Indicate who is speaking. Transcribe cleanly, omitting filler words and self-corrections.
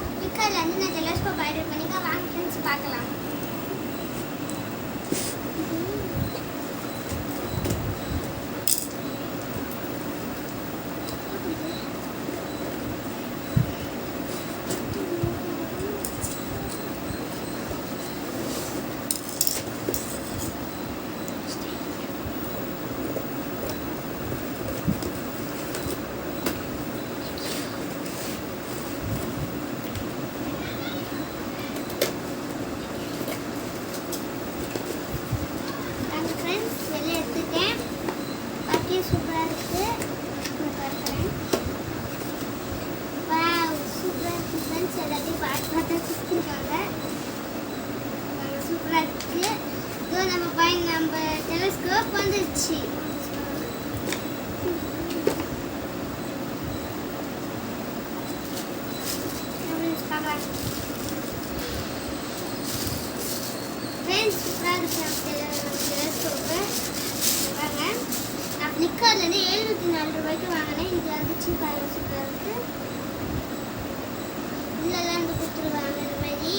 Speaker 1: ஃப்ளிப்கார்ட்ல இருந்து நான் telescope order பண்ணிக்க வாங்க ஃப்ரெண்ட்ஸ் பார்க்கலாம். வெளியே எடுத்துட்டேன். பார்க்கவே சூப்பராக இருக்குது. பார்க்குறேன். சூப்பராக இருக்குது ஃப்ரெண்ட்ஸ். எல்லாத்தையும் பார்த்தா சுற்றிருக்காங்க. சூப்பராக இருக்குது. இதோ நம்ம டெலஸ்கோப் வந்துருச்சு. ஃப்ரெண்ட்ஸ் சூப்பராக இருக்குது டெலஸ்கோப்பு. வாங்க, நான் ஃப்ளிப்கார்ட்லேருந்து 704 ரூபாய்க்கு வாங்கினேன். இது வந்துச்சு பாருங்க, சூப்பராக இருக்குது. உள்ளெல்லாம் வந்து கொடுத்துருவாங்க இந்த மாதிரி.